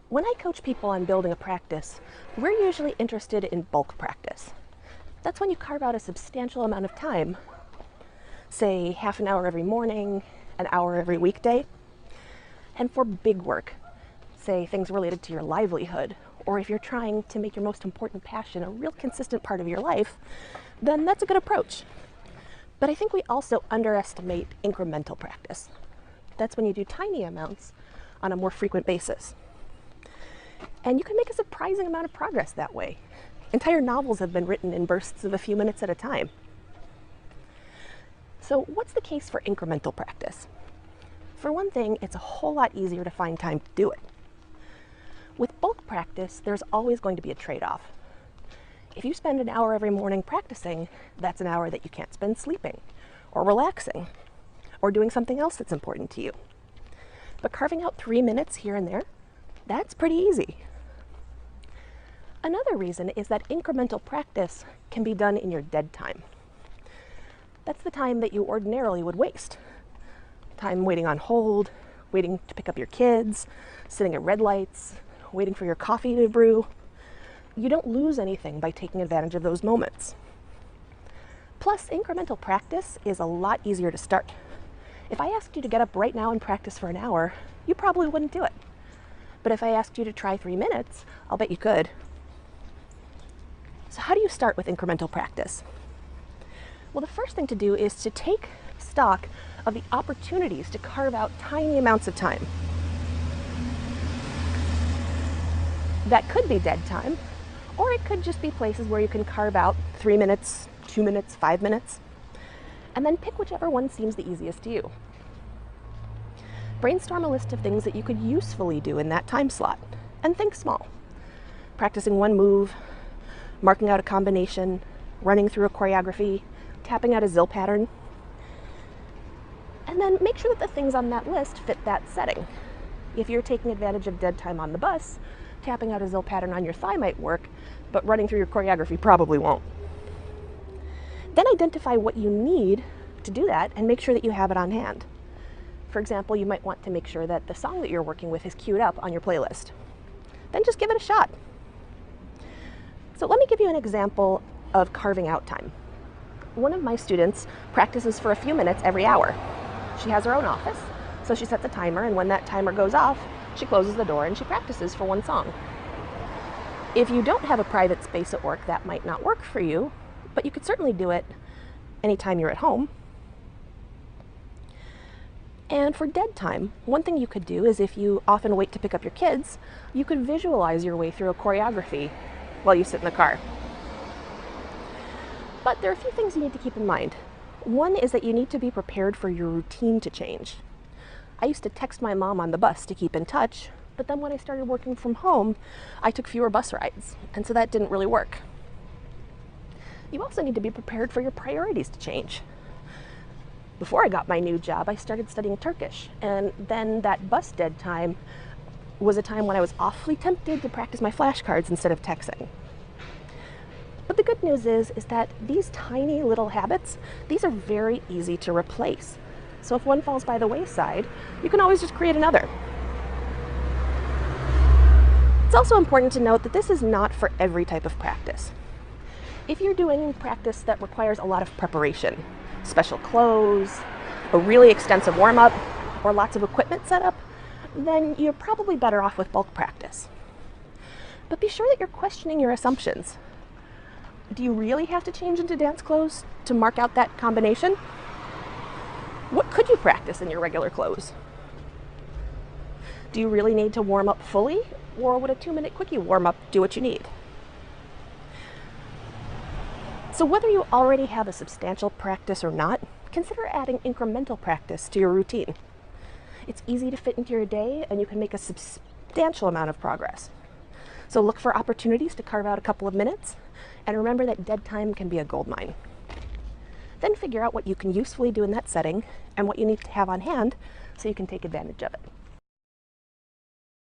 When I coach people on building a practice, we're usually interested in bulk practice. That's when you carve out a substantial amount of time, say half an hour every morning, an hour every weekday. And for big work, say things related to your livelihood, or if you're trying to make your most important passion a real consistent part of your life, then that's a good approach. But I think we also underestimate incremental practice. That's when you do tiny amounts on a more frequent basis. And you can make a surprising amount of progress that way. Entire novels have been written in bursts of a few minutes at a time. So what's the case for incremental practice? For one thing, it's a whole lot easier to find time to do it. With bulk practice, there's always going to be a trade-off. If you spend an hour every morning practicing, that's an hour that you can't spend sleeping, or relaxing, or doing something else that's important to you. But carving out 3 minutes here and there, that's pretty easy. Another reason is that incremental practice can be done in your dead time. That's the time that you ordinarily would waste. Time waiting on hold, waiting to pick up your kids, sitting at red lights, waiting for your coffee to brew. You don't lose anything by taking advantage of those moments. Plus, incremental practice is a lot easier to start. If I asked you to get up right now and practice for an hour, you probably wouldn't do it. But if I asked you to try 3 minutes, I'll bet you could. So how do you start with incremental practice? Well, the first thing to do is to take stock of the opportunities to carve out tiny amounts of time. That could be dead time, or it could just be places where you can carve out 3 minutes, 2 minutes, 5 minutes, and then pick whichever one seems the easiest to you. Brainstorm a list of things that you could usefully do in that time slot, and think small. Practicing one move, marking out a combination, running through a choreography, tapping out a Zill pattern. And then make sure that the things on that list fit that setting. If you're taking advantage of dead time on the bus, tapping out a Zill pattern on your thigh might work, but running through your choreography probably won't. Then identify what you need to do that and make sure that you have it on hand. For example, you might want to make sure that the song that you're working with is queued up on your playlist. Then just give it a shot. So let me give you an example of carving out time. One of my students practices for a few minutes every hour. She has her own office, so she sets a timer, and when that timer goes off, she closes the door and she practices for one song. If you don't have a private space at work, that might not work for you, but you could certainly do it anytime you're at home. And for dead time, one thing you could do is, if you often wait to pick up your kids, you could visualize your way through a choreography while you sit in the car. But there are a few things you need to keep in mind. One is that you need to be prepared for your routine to change. I used to text my mom on the bus to keep in touch, but then when I started working from home, I took fewer bus rides, and so that didn't really work. You also need to be prepared for your priorities to change. Before I got my new job, I started studying Turkish, and then that bus dead time was a time when I was awfully tempted to practice my flashcards instead of texting. But the good news is that these tiny little habits, these are very easy to replace. So if one falls by the wayside, you can always just create another. It's also important to note that this is not for every type of practice. If you're doing practice that requires a lot of preparation, special clothes, a really extensive warm-up, or lots of equipment setup, then you're probably better off with bulk practice. But be sure that you're questioning your assumptions. Do you really have to change into dance clothes to mark out that combination? What could you practice in your regular clothes? Do you really need to warm up fully, or would a 2-minute quickie warm-up do what you need? So whether you already have a substantial practice or not, consider adding incremental practice to your routine. It's easy to fit into your day, and you can make a substantial amount of progress. So look for opportunities to carve out a couple of minutes, and remember that dead time can be a goldmine. Then figure out what you can usefully do in that setting and what you need to have on hand so you can take advantage of it.